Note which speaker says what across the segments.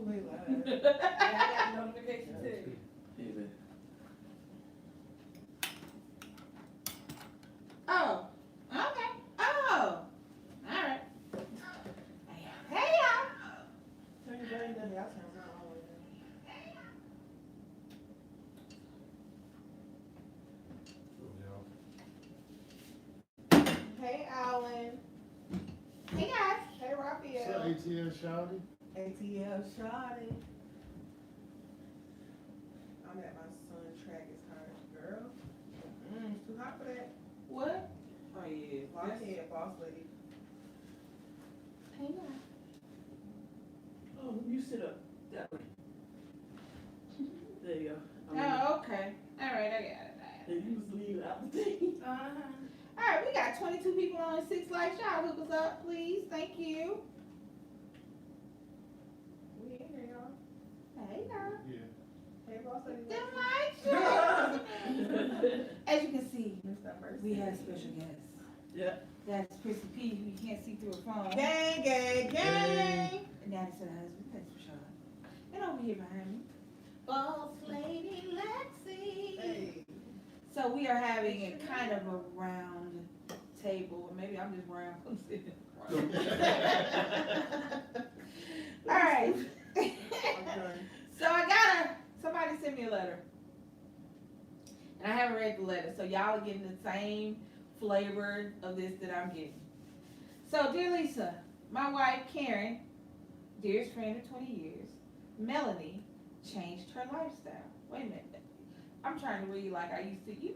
Speaker 1: Kool-Aid live. I got a notification too.
Speaker 2: Hey, man.
Speaker 3: Oh, okay. Oh, all right. Hey, y'all.
Speaker 1: Turn your brain down. I'll turn mine all the way down. Hey, Alan.
Speaker 3: Hey, guys.
Speaker 1: Hey, Raphael.
Speaker 4: So ATL Shawty?
Speaker 1: ATL Shawty. I'm at my son's track. It's hard, girl. It's too hot for that.
Speaker 3: What?
Speaker 1: Oh yeah, boss head, boss lady.
Speaker 3: Hey, guys.
Speaker 2: Oh, you sit up that way. There you go.
Speaker 3: Oh, okay. All right, I got it.
Speaker 2: And you was leaving out the thing.
Speaker 3: Uh-huh. All right, we got 22 people on 6 Light Shot. Hook us up, please. Thank you.
Speaker 1: We in here, y'all.
Speaker 3: Hey, y'all.
Speaker 4: Yeah.
Speaker 1: Hey, boss lady.
Speaker 3: Them Light Shot. As you can see,
Speaker 1: Mr. Mercy.
Speaker 3: we have special guests.
Speaker 2: Yeah.
Speaker 3: That's Prissy P, who you can't see through a phone.
Speaker 1: Gang, gang, gang.
Speaker 3: And that is her husband. Thanks for showing. And over here behind me, Boss Lady Lexi.
Speaker 1: Hey.
Speaker 3: So we are having a kind of a round table. Or maybe I'm just round. I'm sitting All right. So I got somebody sent me a letter. And I haven't read the letter. So y'all are getting the same flavor of this that I'm getting. So, dear Lisa, my wife Karen, dearest friend of 20 years, Melanie, changed her lifestyle. Wait a minute. I'm trying to read like I used to. This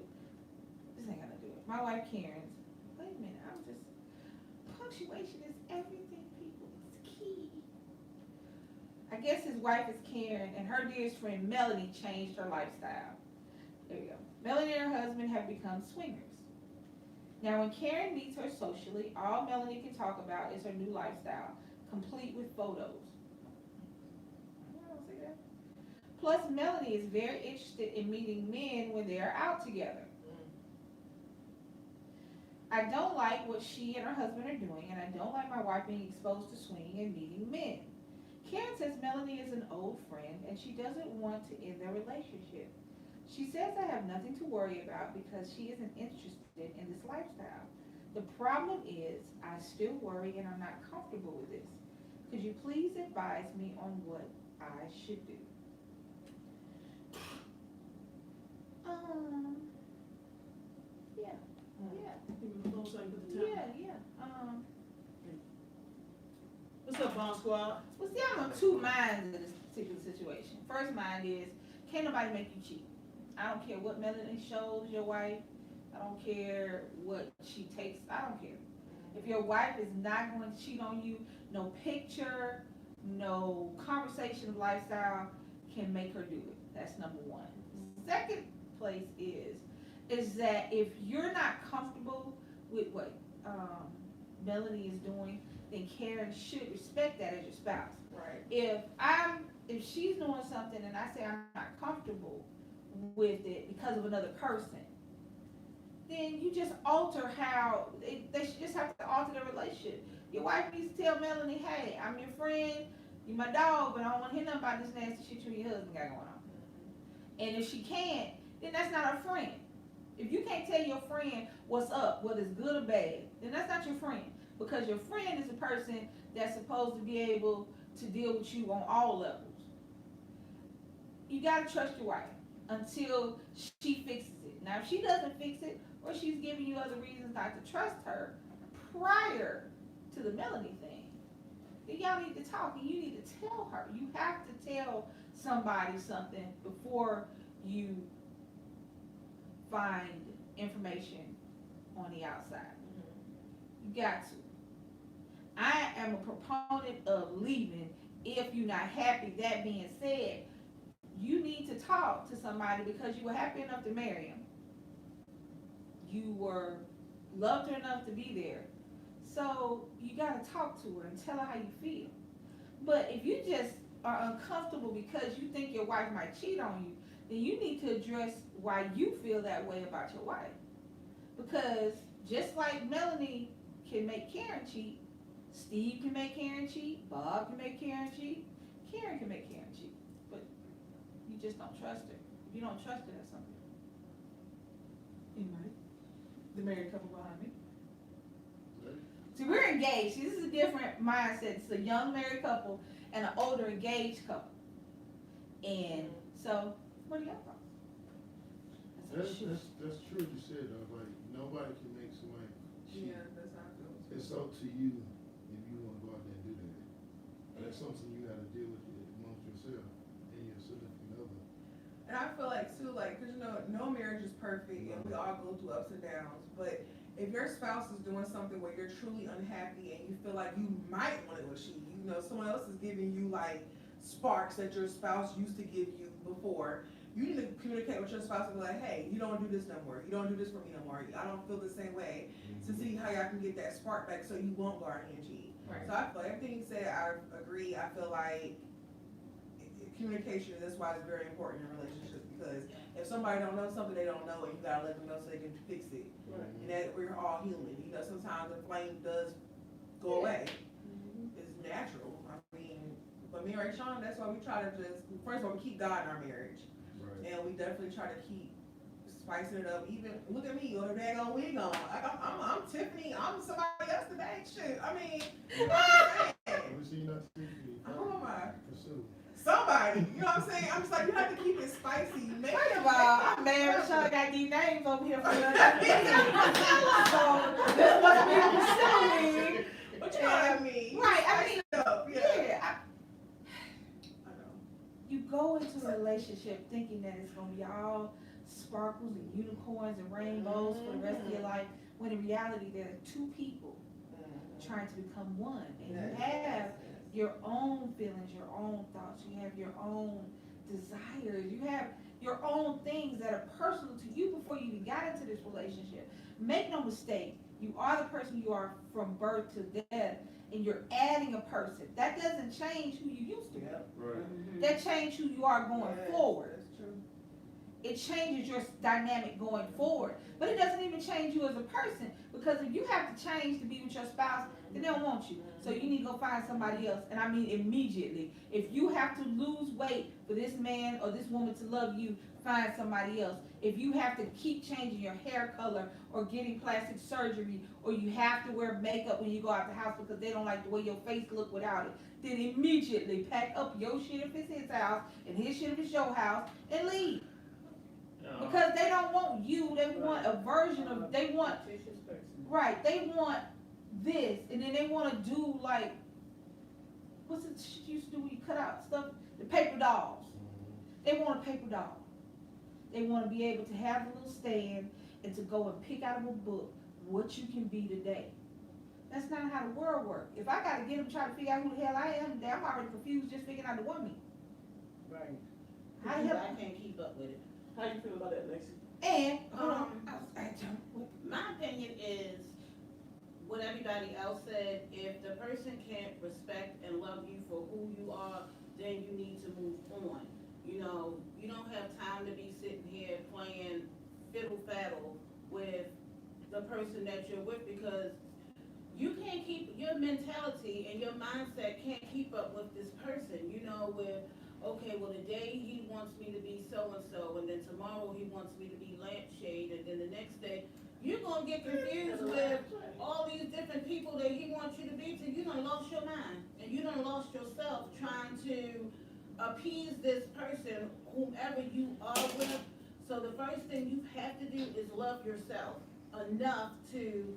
Speaker 3: ain't gonna do it. My wife Karen's. Wait a minute. I'm just. Punctuation is everything, people. It's key. I guess his wife is Karen, and her dearest friend Melanie changed her lifestyle. There we go. Melanie and her husband have become swingers. Now, when Karen meets her socially, all Melanie can talk about is her new lifestyle, complete with photos. I don't see that. Plus, Melanie is very interested in meeting men when they are out together. I don't like what she and her husband are doing, and I don't like my wife being exposed to swinging and meeting men. Karen says Melanie is an old friend, and she doesn't want to end their relationship. She says I have nothing to worry about because she isn't interested in this lifestyle. The problem is I still worry and I'm not comfortable with this. Could you please advise me on what I should do? Yeah.
Speaker 2: What's up, Bomb Squad?
Speaker 3: Well, see, I'm on two minds in this particular situation. First mind is, can't nobody make you cheat. I don't care what Melanie shows your wife. I don't care what she takes. I don't care. If your wife is not going to cheat on you, no picture, no conversation of lifestyle can make her do it. That's number one. Second place is that if you're not comfortable with what Melanie is doing, then Karen should respect that as your spouse.
Speaker 1: Right.
Speaker 3: If she's doing something and I say I'm not comfortable with it because of another person, then you just alter how they should just have to alter their relationship. Your wife needs to tell Melanie, hey, I'm your friend, you're my dog, but I don't want to hear nothing about this nasty shit you and your husband got going on. And if she can't, then that's not her friend. If you can't tell your friend what's up, whether it's good or bad, then that's not your friend. Because your friend is a person that's supposed to be able to deal with you on all levels. You gotta trust your wife until she fixes it. Now, if she doesn't fix it, or she's giving you other reasons not to trust her prior to the Melanie thing, then y'all need to talk and you need to tell her. You have to tell somebody something before you find information on the outside. You got to. I am a proponent of leaving if you're not happy. That being said, you need to talk to somebody because you were happy enough to marry him. You were loved her enough to be there. So you got to talk to her and tell her how you feel. But if you just are uncomfortable because you think your wife might cheat on you, then you need to address why you feel that way about your wife. Because just like Melanie can make Karen cheat, Steve can make Karen cheat, Bob can make Karen cheat, Karen can make Karen cheat, but you just don't trust her. If you don't trust her, that's something. Anybody? The married couple behind me. See, we're engaged. See, this is a different mindset. It's a young married couple and an older engaged couple. And so, what are y'all thoughts?
Speaker 4: That's true you said though, like nobody can make somebody cheat.
Speaker 1: Yeah, that's how it goes.
Speaker 4: It's up to you if you wanna go out there and do that. And that's something you gotta deal with amongst yourself and your significant other.
Speaker 1: And I feel like too, like, cause you know, no marriage is perfect and we all go through ups and downs, but if your spouse is doing something where you're truly unhappy and you feel like you might want to go cheat, you know, someone else is giving you like sparks that your spouse used to give you before, you need to communicate with your spouse and be like, hey, you don't do this no more. You don't do this for me no more. I don't feel the same way, to see how y'all can get that spark back so you won't go out and cheat.
Speaker 3: Right.
Speaker 1: So I feel like everything you said, I agree. I feel like communication, that's why it's very important in relationships, because if somebody don't know something, they don't know, and you gotta let them know so they can fix it.
Speaker 2: Right.
Speaker 1: And that we're all human. You know, sometimes the flame does go away. It's natural. I mean, but me and Ray Sean, that's why we try to just, first of all, we keep God in our marriage.
Speaker 4: Right.
Speaker 1: And we definitely try to keep spicing it up. Even, look at me, with a daggone wig on. I'm Tiffany, I'm somebody else today. Shit, I mean,
Speaker 4: We see not Tiffany.
Speaker 1: who am I?
Speaker 4: Pursue.
Speaker 1: Somebody, you know what I'm saying? I'm just like, you have to keep it spicy. Make
Speaker 3: First
Speaker 1: it
Speaker 3: of all, I'm married. Sean got these names over here for so this must be pursuing.
Speaker 1: But you know what I mean?
Speaker 3: Right, I mean,
Speaker 1: Spice it up,
Speaker 3: yeah.
Speaker 1: I know.
Speaker 3: You go into a relationship thinking that it's gonna be all sparkles and unicorns and rainbows for the rest of your life, when in reality there are two people trying to become one, and you have your own feelings, your own thoughts, you have your own desires, you have your own things that are personal to you before you even got into this relationship. Make no mistake, you are the person you are from birth to death, and you're adding a person. That doesn't change who you used to be.
Speaker 1: Yep.
Speaker 4: Right.
Speaker 3: That changes who you are going
Speaker 1: Yes,
Speaker 3: forward.
Speaker 1: That's true.
Speaker 3: It changes your dynamic going forward. But it doesn't even change you as a person, because if you have to change to be with your spouse, then they don't want you. So you need to go find somebody else. And I mean immediately. If you have to lose weight for this man or this woman to love you, find somebody else. If you have to keep changing your hair color or getting plastic surgery, or you have to wear makeup when you go out the house because they don't like the way your face look without it, then immediately pack up your shit if it's his house and his shit if it's your house and leave. Because they don't want you, they want a version of, they want, right, they want this, and then they want to do like, what's it shit you used to do when you cut out stuff? The paper dolls. They want a paper doll. They want to be able to have a little stand and to go and pick out of a book what you can be today. That's not how the world works. If I got to get them trying to figure out who the hell I am, I'm already confused just figuring out the woman.
Speaker 2: Right.
Speaker 3: How the hell?
Speaker 5: I can't keep up with it.
Speaker 2: How you feel about that, Lexi?
Speaker 3: And,
Speaker 5: My opinion is what everybody else said. If the person can't respect and love you for who you are, then you need to move on. You know, you don't have time to be sitting here playing fiddle faddle with the person that you're with, because you can't keep your mentality and your mindset can't keep up with this person. You know, with okay, well today he wants me to be so and so, and then tomorrow he wants me to be lampshade, and then the next day you're gonna get confused with all these different people that he wants you to be till you done lost your mind and you done lost yourself trying to appease this person, whomever you are with. So the first thing you have to do is love yourself enough to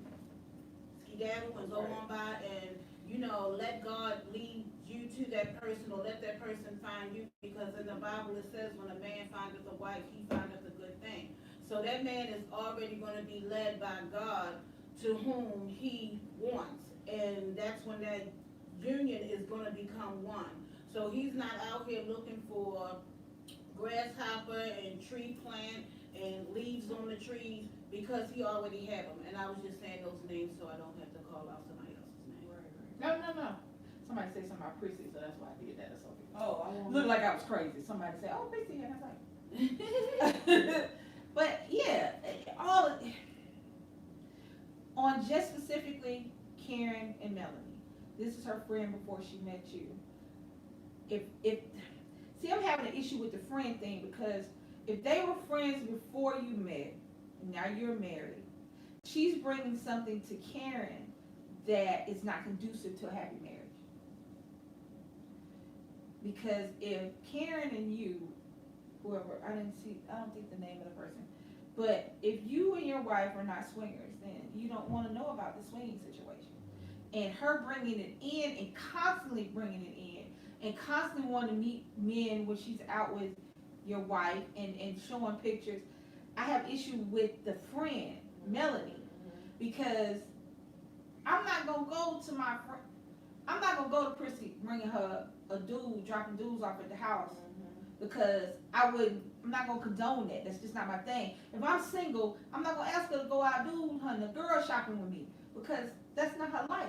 Speaker 5: skedaddle and go on by and, you know, let God lead you to that person, or let that person find you, because in the Bible it says when a man findeth a wife, he findeth a good thing. So that man is already going to be led by God to whom he wants, and that's when that union is going to become one. So he's not out here looking for grasshopper and tree plant and leaves on the trees, because he already have them. And I was just saying those names so I don't have to call out somebody else's name.
Speaker 3: no. Somebody said something about Prissy, so that's why I did that. That's okay.
Speaker 1: Oh, I want
Speaker 3: Looked like I was crazy. Somebody said, "Oh, Prissy," and I was like, but yeah, on just specifically Karen and Melanie. This is her friend before she met you, see, I'm having an issue with the friend thing, because if they were friends before you met, now you're married, she's bringing something to Karen that is not conducive to a happy marriage. Because if Karen and you, whoever, I don't think the name of the person, but if you and your wife are not swingers, then you don't want to know about the swinging situation. And her bringing it in and constantly bringing it in and constantly wanting to meet men when she's out with your wife and showing pictures, I have issue with the friend, Melanie, because I'm not going to go to my friend, I'm not going to go to Prissy bringing her a dude, dropping dudes off at the house, because I'm not going to condone that. That's just not my thing. If I'm single, I'm not going to ask her to go out dude hunting, a girl shopping with me, because that's not her life.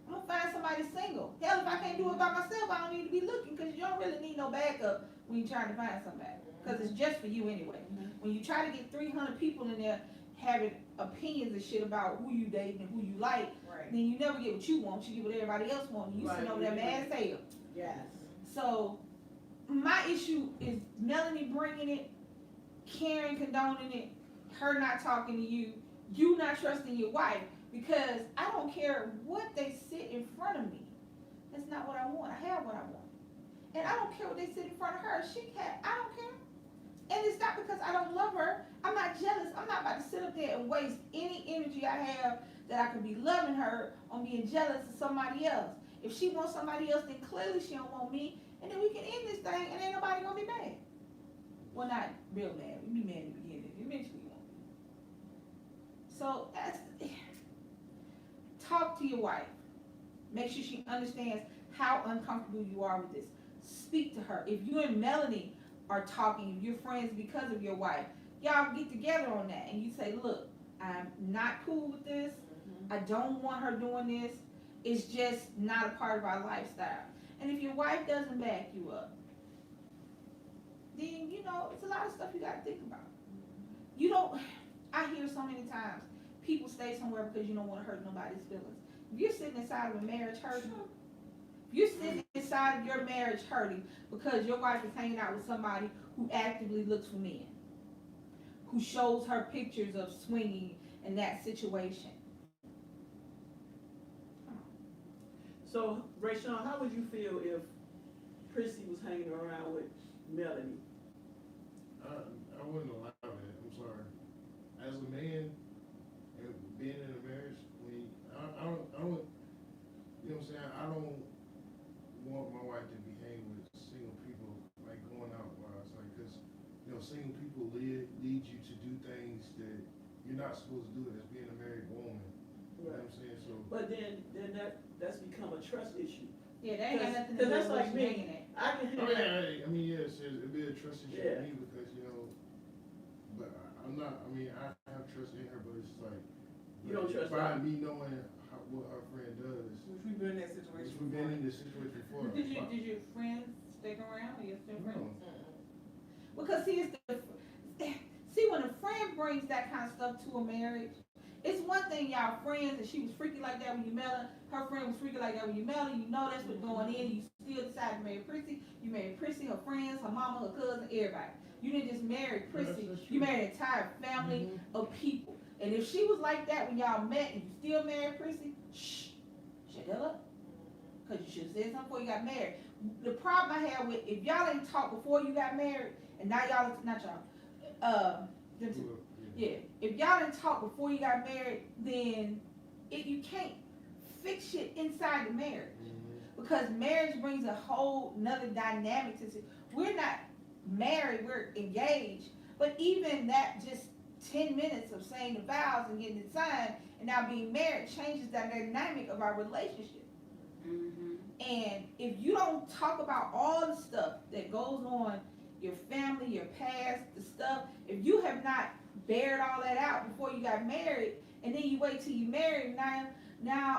Speaker 3: I'm going to find somebody single. Hell, if I can't do it by myself, I don't need to be looking, because you don't really need no backup when you're trying to find somebody, because it's just for you anyway. When you try to get 300 people in there having opinions and shit about who you dating and who you like,
Speaker 1: Right.
Speaker 3: then you never get what you want. You get what everybody else wants. You sitting over there mad as hell.
Speaker 5: Yes.
Speaker 3: So my issue is Melanie bringing it, Karen condoning it, her not talking to you, you not trusting your wife, because I don't care what they sit in front of me. That's not what I want. I have what I want. And I don't care what they sit in front of her. I don't care. And it's not because I don't love her. I'm not jealous. I'm not about to sit up there and waste any energy I have that I could be loving her on being jealous of somebody else. If she wants somebody else, then clearly she don't want me. And then we can end this thing and ain't nobody gonna be mad. Well, not real mad. We be mad in the beginning. Eventually we won't be. So talk to your wife. Make sure she understands how uncomfortable you are with this. Speak to her. If you and Melanie are talking, if you're friends because of your wife, y'all get together on that and you say, look, I'm not cool with this. I don't want her doing this. It's just not a part of our lifestyle. And if your wife doesn't back you up, then, you know, it's a lot of stuff you got to think about. You don't, I hear so many times, people stay somewhere because you don't want to hurt nobody's feelings. If you're sitting inside of a marriage hurting, if you're sitting inside of your marriage hurting because your wife is hanging out with somebody who actively looks for men, who shows her pictures of swinging in that situation.
Speaker 2: So, Rayshawn, how would you feel if Prissy was hanging around with Melanie?
Speaker 4: I wouldn't allow that. I'm sorry. As a man, and being in a marriage, I don't, you know what I'm saying? I don't want my wife to be hanging with single people, like going out wise, like, cause, you know, single people lead you to do things that you're not supposed to do as being a married woman. You know what I'm saying? So.
Speaker 2: But then that's become a trust issue.
Speaker 3: Yeah, that ain't got nothing to do
Speaker 2: Because that's
Speaker 3: with
Speaker 2: like
Speaker 3: what you're hanging
Speaker 2: me.
Speaker 3: at.
Speaker 2: I can
Speaker 4: Oh,
Speaker 2: hear that.
Speaker 4: yeah, I mean, yes, it'd be a trust issue
Speaker 2: Yeah.
Speaker 4: for me because, you know, but I'm not, I mean, I have trust in her, but it's like.
Speaker 2: You don't trust
Speaker 4: by
Speaker 2: her?
Speaker 4: me knowing what her friend does.
Speaker 1: Which we've been in that situation
Speaker 4: Which we've been in this situation before.
Speaker 3: Did your friends stick around, or you're still friends?
Speaker 4: No.
Speaker 3: Because see, when a friend brings that kind of stuff to a marriage, it's one thing y'all friends and she was freaky like that when you met her friend was freaky like that when you met her, you know that's what's going in, you still decided to marry Prissy, you married Prissy, her friends, her mama, her cousin, everybody. You didn't just marry Prissy,
Speaker 4: That's
Speaker 3: you
Speaker 4: true.
Speaker 3: married an entire family of people. And if she was like that when y'all met and you still married Prissy, shut that up. Because you should have said something before you got married. The problem I have with, if y'all didn't talk before you got married, and now y'all, not y'all, them two. Yeah, if y'all didn't talk before you got married, then you can't fix shit inside the marriage. Because marriage brings a whole nother dynamic to it. We're not married, we're engaged. But even that just 10 minutes of saying the vows and getting it signed and now being married changes the dynamic of our relationship. And if you don't talk about all the stuff that goes on, your family, your past, the stuff, if you have not bared all that out before you got married, and then you wait till you married, now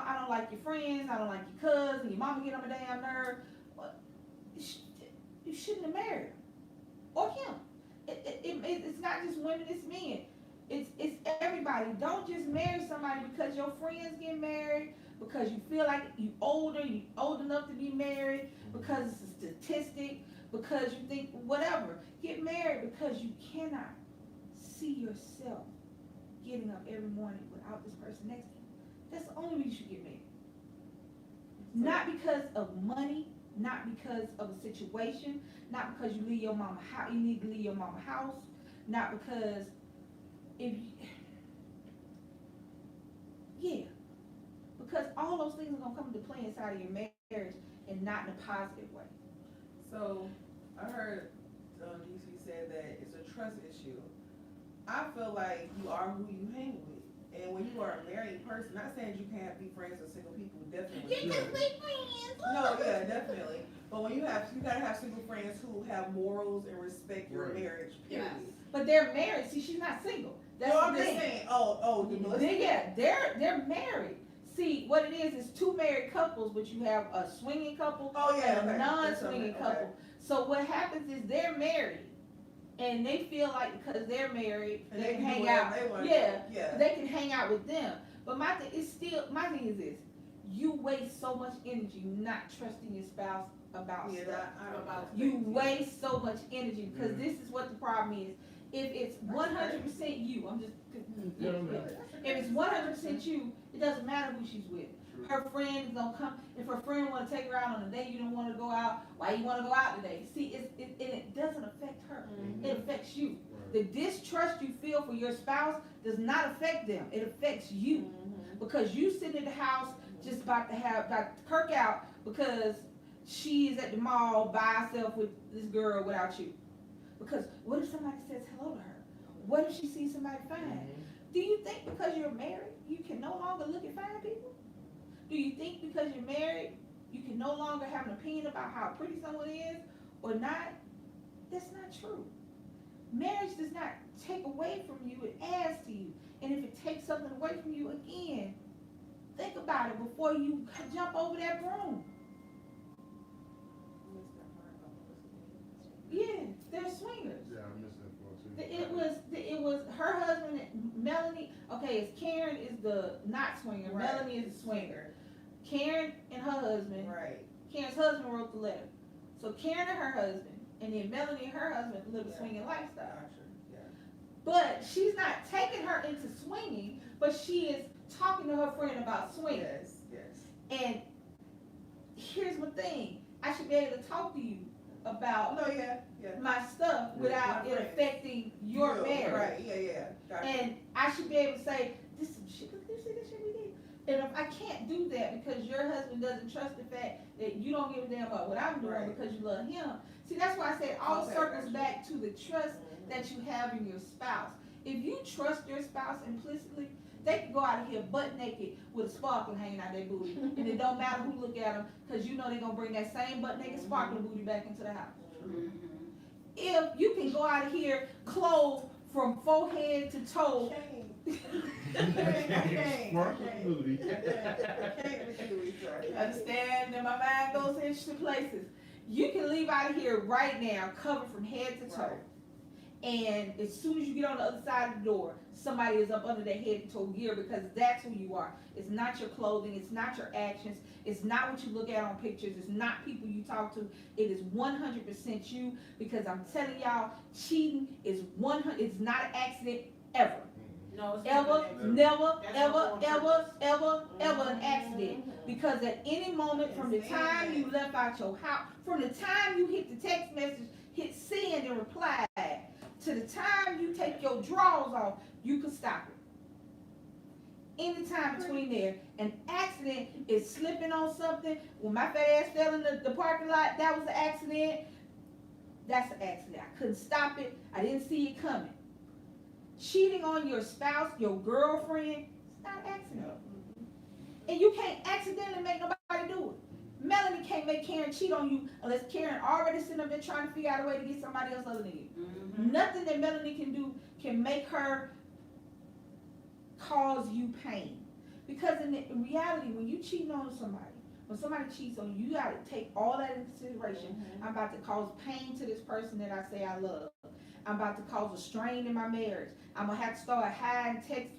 Speaker 3: I don't like your friends, I don't like your cousin, your mama get on my damn nerve, you shouldn't have married her. Or him. It's not just women, it's men. It's everybody. Don't just marry somebody because your friends get married, because you feel like you old enough to be married, because it's a statistic, because you think whatever. Get married because you cannot see yourself getting up every morning without this person next to you. That's the only reason you should get married. Not because of money, not because of a situation, not because you leave your mama house, you need to leave your mama house, not because because all those things are gonna come into play inside of your marriage and not in a positive way.
Speaker 1: So I heard DC said that it's a trust issue. I feel like you are who you hang with, and when you are a married person, not saying you can't be friends with single people, definitely.
Speaker 3: You can be friends.
Speaker 1: No, yeah, definitely. But when you gotta have single friends who have morals and respect your marriage. Period.
Speaker 5: Yes.
Speaker 3: But they're married. See, she's not single. That's
Speaker 1: No,
Speaker 3: the
Speaker 1: I'm just
Speaker 3: thing.
Speaker 1: saying.
Speaker 3: They're married. See, what it is two married couples, but you have a swinging couple
Speaker 1: Oh yeah,
Speaker 3: and a
Speaker 1: okay.
Speaker 3: non-swinging
Speaker 1: Okay.
Speaker 3: couple. So what happens is they're married, and they feel like because they're married,
Speaker 1: And
Speaker 3: they
Speaker 1: can
Speaker 3: can
Speaker 1: do
Speaker 3: hang
Speaker 1: whatever
Speaker 3: out.
Speaker 1: they want.
Speaker 3: Yeah, they can hang out with them. But my thing is this: you waste so much energy not trusting your spouse about
Speaker 1: Yeah,
Speaker 3: stuff.
Speaker 1: I don't know.
Speaker 3: You waste so much energy because this is what the problem is. If it's 100% you, if it's 100% you, it doesn't matter who she's with. Her friend is gonna come. If her friend want to take her out on a date, you don't want to go out. Why you want to go out today? See, it doesn't affect her. It affects you. The distrust you feel for your spouse does not affect them. It affects you because you sitting in the house just about to kirk out because she is at the mall by herself with this girl without you. Because what if somebody says hello to her? What if she sees somebody fine? Do you think because you're married, you can no longer look at fine people? Do you think because you're married, you can no longer have an opinion about how pretty someone is or not? That's not true. Marriage does not take away from you, it adds to you. And if it takes something away from you, again, think about it before you jump over that broom. Yeah, they're swingers.
Speaker 4: Yeah, I missed that part too.
Speaker 3: It was her husband, Melanie. Okay, it's Karen is the not swinger.
Speaker 1: Right.
Speaker 3: Melanie is the swinger. Karen and her husband.
Speaker 1: Right.
Speaker 3: Karen's husband wrote the letter. So Karen and her husband, and then Melanie and her husband live a swinging lifestyle.
Speaker 1: Gotcha. Yeah.
Speaker 3: But she's not taking her into swinging, but she is talking to her friend about swinging.
Speaker 1: Yes.
Speaker 3: And here's my thing: I should be able to talk to you about
Speaker 1: No, yeah.
Speaker 3: my stuff without it affecting your marriage.
Speaker 1: Right. Yeah. Gotcha.
Speaker 3: And I should be able to say, this some shit, look, you see this shit we did. And if I can't do that because your husband doesn't trust the fact that you don't give a damn about what I'm doing
Speaker 1: Right.
Speaker 3: because you love him. See, that's why I said all
Speaker 1: Okay,
Speaker 3: circles
Speaker 1: gotcha.
Speaker 3: back to the trust that you have in your spouse. If you trust your spouse implicitly, they can go out of here butt naked with a sparkle hanging out their booty. And it don't matter who look at them because you know they're going to bring that same butt naked sparkling booty back into the house. If you can go out of here clothed from forehead to toe.
Speaker 4: Sparkling booty.
Speaker 3: Understand that my mind goes to interesting places. You can leave out of here right now covered from head to toe.
Speaker 1: Right.
Speaker 3: And as soon as you get on the other side of the door, somebody is up under their head to toe gear because that's who you are. It's not your clothing, it's not your actions, it's not what you look at on pictures, it's not people you talk to. It is 100% you because I'm telling y'all, cheating is it's not an accident ever.
Speaker 5: No, it's
Speaker 3: Ever, never,
Speaker 5: That's
Speaker 3: ever,
Speaker 5: not
Speaker 3: ever an accident. Because at any moment from the time you left out your house, from the time you hit the text message, hit send and reply, to the time you take your drawers off, you can stop it. Any time between there, an accident is slipping on something. When my fat ass fell in the parking lot, that was an accident. That's an accident. I couldn't stop it. I didn't see it coming. Cheating on your spouse, your girlfriend, it's not an accident. And you can't accidentally make nobody do it. Melanie can't make Karen cheat on you unless Karen already sitting up there trying to figure out a way to get somebody else other than you. Nothing that Melanie can do can make her cause you pain. Because in reality, when you cheating on somebody, when somebody cheats on you, you gotta take all that into consideration. I'm about to cause pain to this person that I say I love. I'm about to cause a strain in my marriage. I'm gonna have to start hiding texts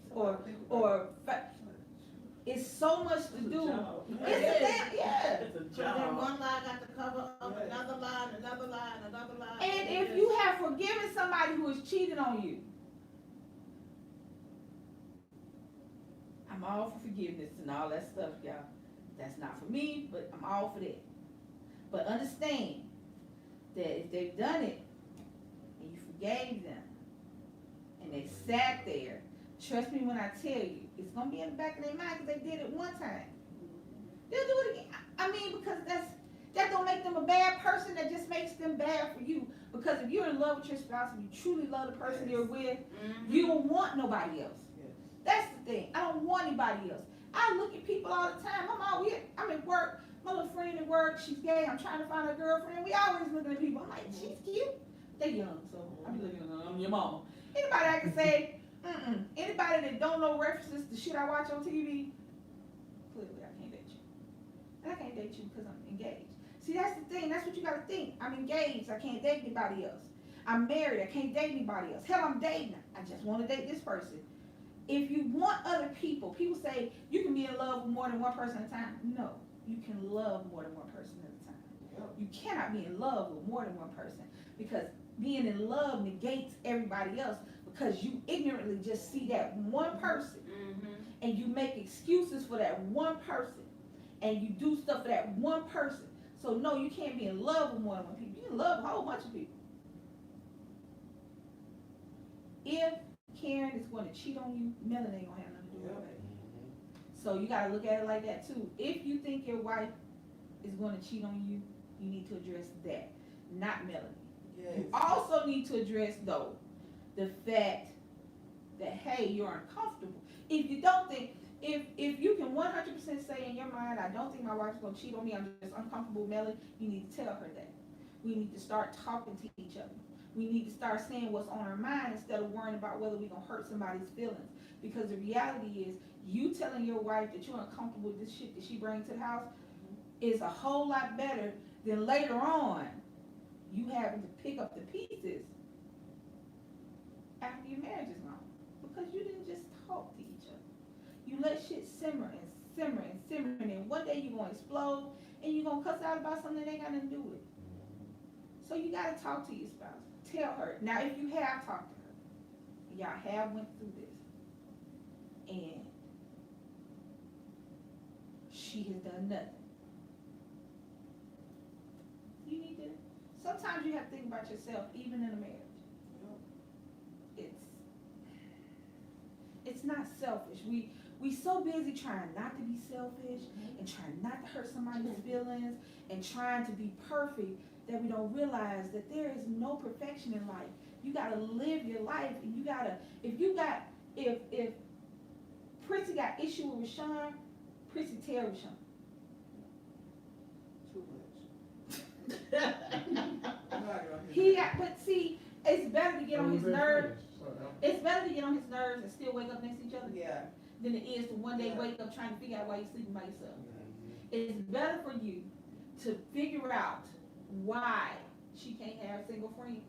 Speaker 3: it's so much to
Speaker 2: It's a
Speaker 3: do.
Speaker 2: job.
Speaker 3: It's that, yeah.
Speaker 2: It's a
Speaker 5: And then
Speaker 2: job.
Speaker 5: one lie got to cover up
Speaker 2: Yes.
Speaker 5: another lie, and another lie, and another lie.
Speaker 3: And if you have forgiven somebody who has cheated on you, I'm all for forgiveness and all that stuff, y'all. That's not for me, but I'm all for that. But understand that if they've done it and you forgave them and they sat there, trust me when I tell you, it's gonna be in the back of their mind because they did it one time. They'll do it again. I mean, because that don't make them a bad person. That just makes them bad for you. Because if you're in love with your spouse and you truly love the person you're with, you don't want nobody else. That's the thing. I don't want anybody else. I look at people all the time. I'm at work. My little friend at work, she's gay. I'm trying to find a girlfriend. We always looking at people. I'm like, she's cute. They young, so I be looking at them. I'm your mom. Anybody I can say, anybody that don't know references to shit I watch on TV, clearly I can't date you. And I can't date you because I'm engaged. See, that's the thing. That's what you gotta think. I'm engaged. I can't date anybody else. I'm married. I can't date anybody else. Hell, I'm dating. I just want to date this person. If you want other people say you can be in love with more than one person at a time. No, you can love more than one person at a time. You cannot be in love with more than one person because being in love negates everybody else because you ignorantly just see that one person and you make excuses for that one person and you do stuff for that one person. So no, you can't be in love with more than one people. You can love a whole bunch of people. If Karen is going to cheat on you, Melanie ain't gonna have nothing to do with it. So you gotta look at it like that too. If you think your wife is going to cheat on you, you need to address that, not Melanie.
Speaker 1: Yes.
Speaker 3: You also need to address though the fact that hey, you're uncomfortable. If you don't think, if you can 100% say in your mind, I don't think my wife's gonna cheat on me, I'm just uncomfortable, Melanie, you need to tell her that. We need to start talking to each other. We need to start saying what's on our mind instead of worrying about whether we're going to hurt somebody's feelings. Because the reality is, you telling your wife that you're uncomfortable with this shit that she brings to the house is a whole lot better than later on you having to pick up the pieces after your marriage is gone. Because you didn't just talk to each other. You let shit simmer and simmer and simmer, and then one day you're going to explode and you're going to cuss out about something that ain't got nothing to do with it. So you got to talk to your spouse. Tell her. Now, if you have talked to her, y'all have went through this, and she has done nothing, you need to, sometimes you have to think about yourself, even in a marriage. It's not selfish. We so busy trying not to be selfish and trying not to hurt somebody's feelings and trying to be perfect that we don't realize that there is no perfection in life. You gotta live your life, and you gotta, if Prissy got issue with Rashawn, Prissy tell Rashawn.
Speaker 1: Too much.
Speaker 3: He got, but see, it's better to get on his nerves.
Speaker 4: So,
Speaker 3: It's better to get on his nerves and still wake up next to each other
Speaker 1: Yeah.
Speaker 3: than it is to one day
Speaker 1: Yeah.
Speaker 3: wake up trying to figure out why you're sleeping by yourself. It's better for you to figure out why she can't have single friends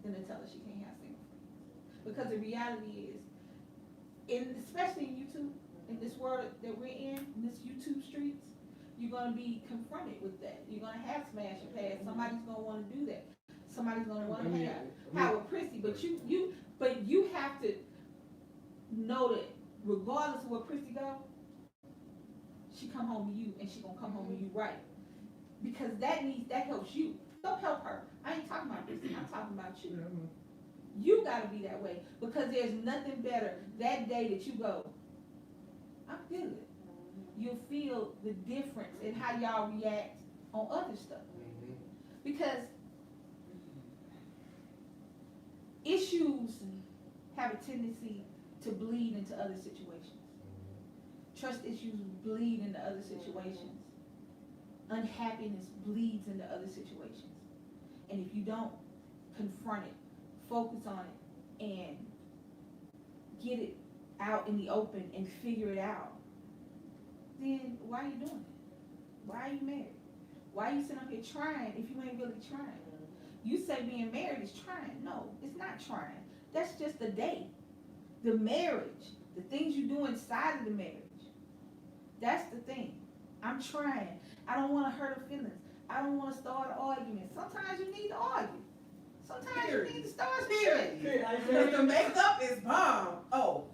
Speaker 3: than to tell her she can't have single friends. Because the reality is, especially in YouTube, in this world that we're in this YouTube streets, you're gonna be confronted with that. You're gonna have smash and pass. Somebody's gonna want to do that. Somebody's gonna want to have with Prissy. But you have to know that regardless of where Prissy go, she come home to you, and she gonna come home to you right. Because that helps you. Don't help her. I ain't talking about Prissy. I'm talking about you. You gotta be that way, because there's nothing better that day that you go, I'm good. You'll feel the difference in how y'all react on other stuff. Because issues have a tendency to bleed into other situations. Trust issues bleed into other situations. Unhappiness bleeds into other situations. And if you don't confront it, focus on it, and get it out in the open and figure it out, then why are you doing it? Why are you married? Why are you sitting up here trying if you ain't really trying? You say being married is trying. No, it's not trying. That's just the day. The marriage, the things you do inside of the marriage. That's the thing. I'm trying. I don't want to hurt her feelings. I don't want to start an argument. Sometimes you need to argue. Sometimes you need to start some shit.
Speaker 1: Because the makeup is bomb. Oh.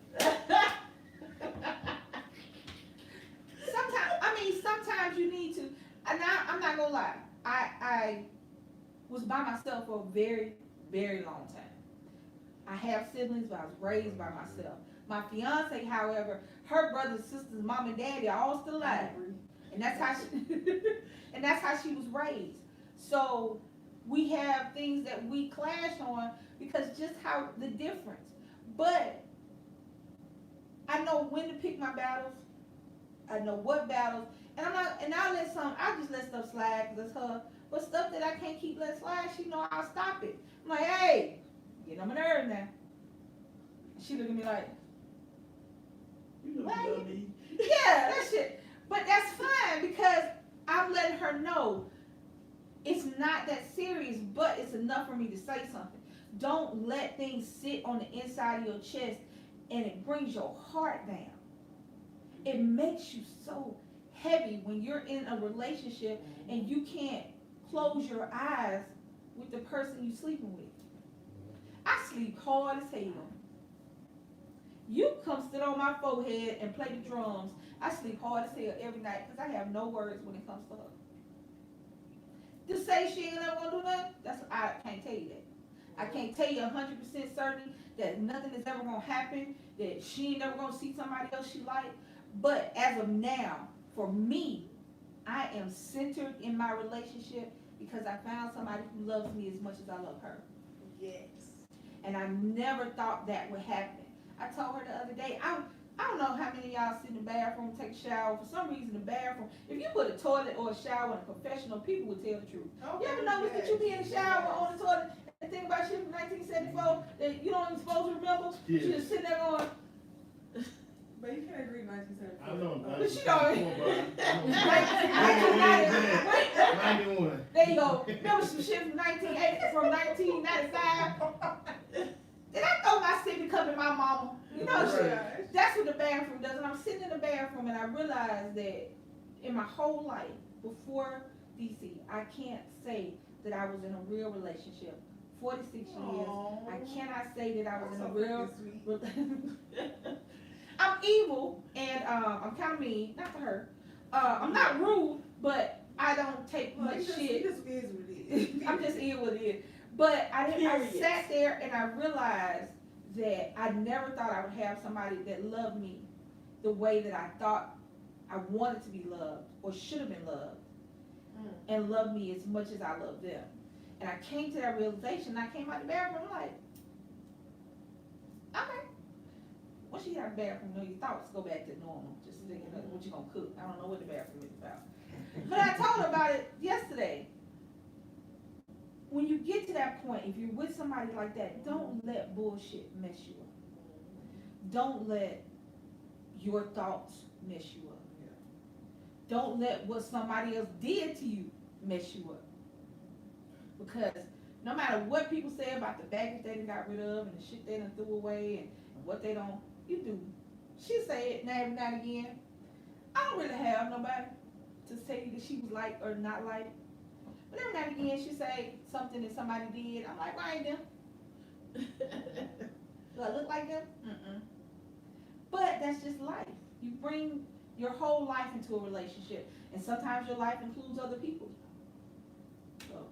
Speaker 3: Sometimes you need to, and I'm not gonna lie, I was by myself for a very, very long time. I have siblings, but I was raised by myself. My fiance, however, her brothers, sisters, mom and daddy are all still alive. And that's how she was raised. So we have things that we clash on because just how the difference. But I know when to pick my battles. I know what battles, and I'll just let stuff slide because it's her. But stuff that I can't keep let slide, she know I'll stop it. I'm like, hey, get on my nerve now. She look at me like,
Speaker 2: You know you love me.
Speaker 3: yeah, that shit. But that's fine because I'm letting her know it's not that serious, but it's enough for me to say something. Don't let things sit on the inside of your chest and it brings your heart down. It makes you so heavy when you're in a relationship and you can't close your eyes with the person you're sleeping with. I sleep hard as hell. You come sit on my forehead and play the drums. I sleep hard as hell every night because I have no words when it comes to her. To say she ain't never gonna do nothing, I can't tell you that. I can't tell you 100% certain that nothing is ever gonna happen, that she ain't never gonna see somebody else she like. But as of now, for me, I am centered in my relationship because I found somebody who loves me as much as I love her.
Speaker 1: Yes.
Speaker 3: And I never thought that would happen. I told her the other day, I don't know how many of y'all sit in the bathroom, take a shower. For some reason, the bathroom, if you put a toilet or a shower in a confessional, people would tell the truth. You ever notice that you be in the shower or on the toilet and think about shit from 1974 that you don't even supposed to remember?
Speaker 4: Yeah.
Speaker 3: You just sitting there going,
Speaker 1: But you can't agree 1974.
Speaker 4: I know.
Speaker 3: But she don't.
Speaker 4: 91.
Speaker 3: There you go. Remember some shit from 1995? Then I throw my sippy cup in my mama. You know,
Speaker 4: Right.
Speaker 3: that's what the bathroom does. And I'm sitting in the bathroom and I realize that in my whole life, before DC, I can't say that I was in a real relationship. 46 years.
Speaker 1: Aww.
Speaker 3: I cannot say that I was in a
Speaker 1: So
Speaker 3: real
Speaker 1: freaking sweet.
Speaker 3: I'm evil and I'm kind of mean, not to her. I'm not rude, but I don't take
Speaker 1: Well,
Speaker 3: much
Speaker 1: it
Speaker 3: shit.
Speaker 1: just is what it is.
Speaker 3: I'm just in what it is. But I
Speaker 2: Period.
Speaker 3: sat there and I realized that I never thought I would have somebody that loved me the way that I thought I wanted to be loved or should have been loved, and love me as much as I love them. And I came to that realization. I came out the bathroom like, okay. Once you get out the bathroom, you know your thoughts go back to normal. Just thinking of what you're gonna cook. I don't know what the bathroom is about. But I told her about it yesterday. When you get to that point, if you're with somebody like that, don't let bullshit mess you up. Don't let your thoughts mess you up. Don't let what somebody else did to you mess you up. Because no matter what people say about the baggage they done got rid of and the shit they done threw away and what they don't, you do. She say it now every now and again. I don't really have nobody to say that she was like or not like. But every now and again she say something that somebody did. I'm like, why ain't them? Do I look like them? Mm-mm. But that's just life. You bring your whole life into a relationship. And sometimes your life includes other people. So.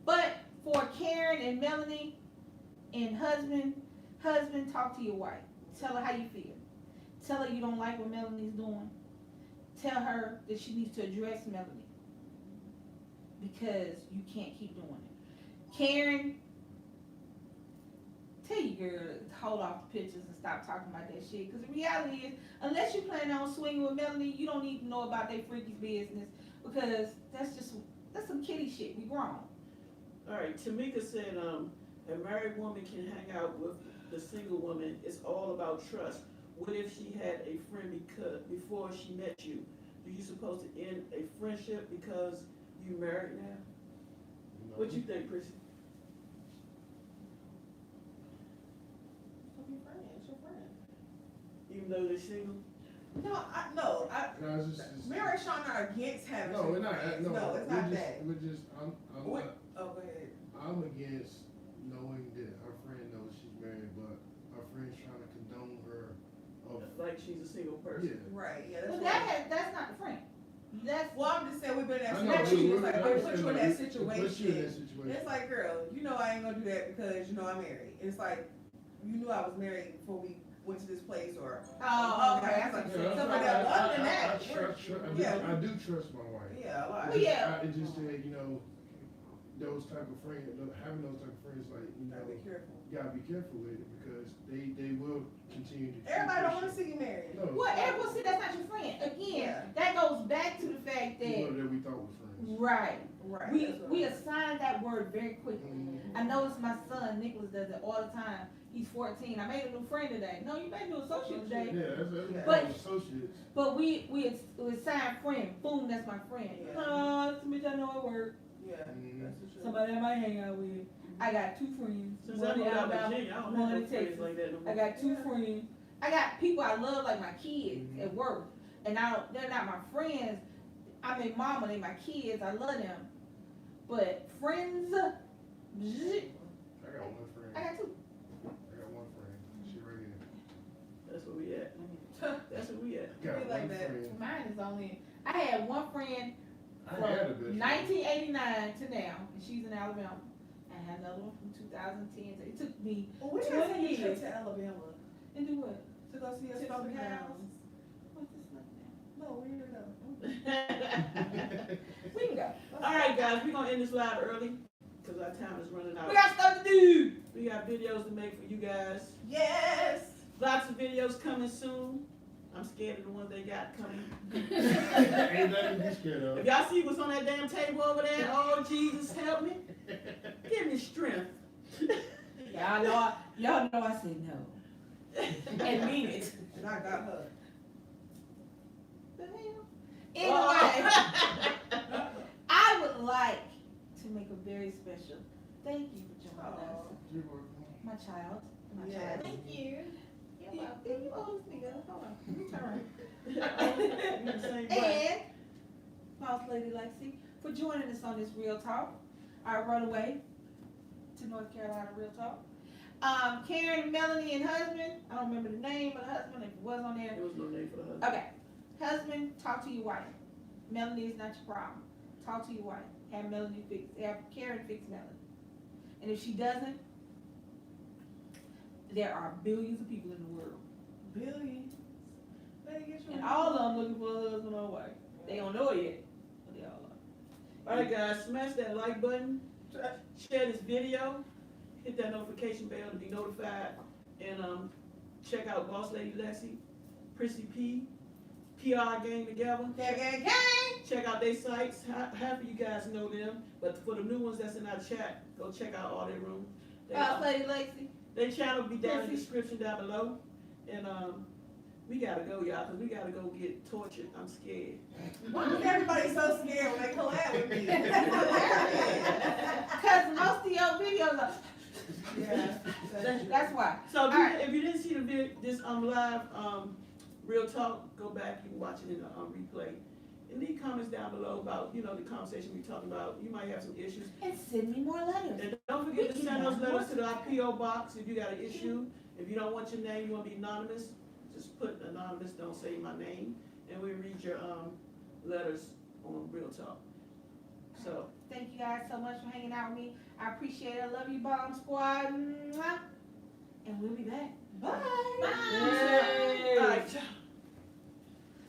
Speaker 3: But for Karen and Melanie and husband, talk to your wife. Tell her how you feel. Tell her you don't like what Melanie's doing. Tell her that she needs to address Melanie. Because you can't keep doing it. Karen, tell your girl to hold off the pictures and stop talking about that shit. Because the reality is, unless you plan on swinging with Melanie, you don't need to know about their freaky business. Because that's some kitty shit. We grown.
Speaker 2: All right, Tamika said, a married woman can hang out with the single woman. It's all about trust. What if she had a friend before she met you? Do you supposed to end a friendship because you married now? What you think, Prissy?
Speaker 1: Don't be friends, it's your friend.
Speaker 2: Even though they're single?
Speaker 1: No,
Speaker 4: No, it's just.
Speaker 1: Mary and Sean are against having
Speaker 4: No, we're
Speaker 1: single
Speaker 4: not,
Speaker 1: friends.
Speaker 4: no.
Speaker 1: No, it's not that.
Speaker 4: We're just, I'm
Speaker 1: What?
Speaker 4: not,
Speaker 1: Oh, go ahead.
Speaker 4: I'm against knowing that her friend knows she's married, but her friend's trying to condone her of,
Speaker 2: Like she's a single person?
Speaker 4: yeah.
Speaker 1: Right, yeah,
Speaker 3: Well,
Speaker 1: that's right.
Speaker 3: that's not the friend. That's,
Speaker 1: Well, I'm just saying, we've been in
Speaker 4: I
Speaker 1: that
Speaker 4: know,
Speaker 1: situation,
Speaker 4: we-
Speaker 1: it's like,
Speaker 4: I
Speaker 1: we put
Speaker 4: understand
Speaker 1: you in
Speaker 4: that.
Speaker 1: that
Speaker 4: It puts you in
Speaker 1: situation.
Speaker 4: that situation.
Speaker 1: It's like, girl, you know I ain't gonna do that because, you know, I'm married. It's like, you knew I was married before we went to this place, or,
Speaker 3: oh, okay.
Speaker 1: Yeah,
Speaker 3: I see.
Speaker 4: Yeah,
Speaker 1: So, but other than that,
Speaker 4: I do trust my wife.
Speaker 1: yeah, a lot.
Speaker 3: Well, yeah.
Speaker 4: It just said, you know, those type of friends, having those type of friends, like, you know,
Speaker 1: Gotta be careful.
Speaker 4: you gotta be careful with it because they will continue to.
Speaker 1: Everybody don't wanna see you married.
Speaker 4: No.
Speaker 3: Well, everyone see that's not your friend. Again,
Speaker 1: Yeah.
Speaker 3: that goes back to the fact
Speaker 4: People
Speaker 3: that,
Speaker 4: that we thought were friends.
Speaker 3: right,
Speaker 1: Right.
Speaker 3: we
Speaker 1: that's what
Speaker 3: we
Speaker 1: I'm
Speaker 3: assign that word very quickly.
Speaker 4: Mhm.
Speaker 3: I notice my son Nicholas does it all the time. He's 14. I made a new friend today. No, you made a new associate today.
Speaker 4: Yeah, that's
Speaker 3: But-
Speaker 4: associates.
Speaker 3: But we assign friend. Boom, that's my friend.
Speaker 1: Yeah.
Speaker 3: That's me I know at work.
Speaker 1: Yeah,
Speaker 4: Mhm.
Speaker 1: that's for sure.
Speaker 3: Somebody I might hang out with. I got 2 friends.
Speaker 2: Since I
Speaker 3: One in
Speaker 2: moved out of
Speaker 3: Alabama,
Speaker 2: Virginia, I don't
Speaker 3: one
Speaker 2: have
Speaker 3: in
Speaker 2: no friends
Speaker 3: Texas.
Speaker 2: like that no more.
Speaker 3: I got 2 friends. I got people I love like my kids
Speaker 4: Mhm.
Speaker 3: at work. And they're not my friends. I mean mama, they my kids. I love them. But friends,
Speaker 4: I got one friend.
Speaker 3: I got 2.
Speaker 4: I got one friend. She right here.
Speaker 2: That's where we at. That's where we at.
Speaker 4: Got
Speaker 1: Be like
Speaker 4: one
Speaker 1: that.
Speaker 4: friend.
Speaker 3: Mine is only, I had one friend
Speaker 4: I had a
Speaker 3: from
Speaker 4: best friend.
Speaker 3: 1989 to now, and she's in Alabama. I had another one from 2010. So it took me
Speaker 1: Well, we
Speaker 3: 20
Speaker 1: gotta take a trip
Speaker 3: years.
Speaker 1: to Alabama
Speaker 3: and do what?
Speaker 1: to go see us
Speaker 3: To
Speaker 1: stomping
Speaker 3: the house.
Speaker 1: grounds.
Speaker 3: What's this like now?
Speaker 1: No, we didn't know.
Speaker 3: We can go.
Speaker 2: All right, guys, we're gonna end this live early because our time is running out.
Speaker 3: We got stuff to do.
Speaker 2: We got videos to make for you guys.
Speaker 1: Yes!
Speaker 2: Lots of videos coming soon. I'm scared of the ones they got coming.
Speaker 4: Ain't nothing to be scared of.
Speaker 2: If y'all see what's on that damn table over there, oh Jesus, help me. Give me strength.
Speaker 3: Y'all know I said no. And mean it.
Speaker 1: And I got her.
Speaker 3: The hell? Anyway, I would like to make a very special thank you for joining us.
Speaker 4: You're welcome.
Speaker 3: My child. My
Speaker 1: Yes.
Speaker 3: child.
Speaker 5: Thank you.
Speaker 3: You owe me, girl. Hold on. Let me turn.
Speaker 2: You the same way.
Speaker 3: And Boss Lady Lexi for joining us on this Real Talk. Our runaway to North Carolina Real Talk. Karen, Melanie, and husband. I don't remember the name of the husband. If it was on there.
Speaker 2: There was no name for the husband.
Speaker 3: Okay. Husband, talk to your wife. Melanie is not your problem. Talk to your wife. Have Karen fix Melanie. And if she doesn't, there are billions of people in the world.
Speaker 1: Billions. Better get your
Speaker 3: And all of them looking for a husband or wife. They don't know it yet, but they all are.
Speaker 2: All right, guys, smash that like button, share this video, hit that notification bell to be notified, and check out Boss Lady Lexi, PRISSYP, PR Gang Together.
Speaker 1: Gang, gang, gang!
Speaker 2: Check out their sites. Half of you guys know them, but for the new ones that's in our chat, go check out all their rooms.
Speaker 3: Boss Lady Lexi.
Speaker 2: Their channel will be down in the
Speaker 3: Prissy.
Speaker 2: description down below. And we gotta go, y'all, because we gotta go get tortured. I'm scared.
Speaker 1: Why is everybody so scared when they collab with me? That's hilarious.
Speaker 3: Because most of your videos are.
Speaker 1: Yeah.
Speaker 3: That's why.
Speaker 2: So if,
Speaker 3: All right.
Speaker 2: if you didn't see this live Real Talk, go back and watch it in the replay. And leave comments down below about, the conversation we talked about. You might have some issues.
Speaker 3: And send me more letters.
Speaker 2: And don't forget to send those letters to our P.O. Box if you got an issue. If you don't want your name, you want to be anonymous, just put anonymous, don't say my name, and we'll read your letters on Real Talk. So,
Speaker 3: Thank you guys so much for hanging out with me. I appreciate it. I love you, Bomb Squad. Mwah. And we'll be back.
Speaker 1: Bye.
Speaker 3: Bye.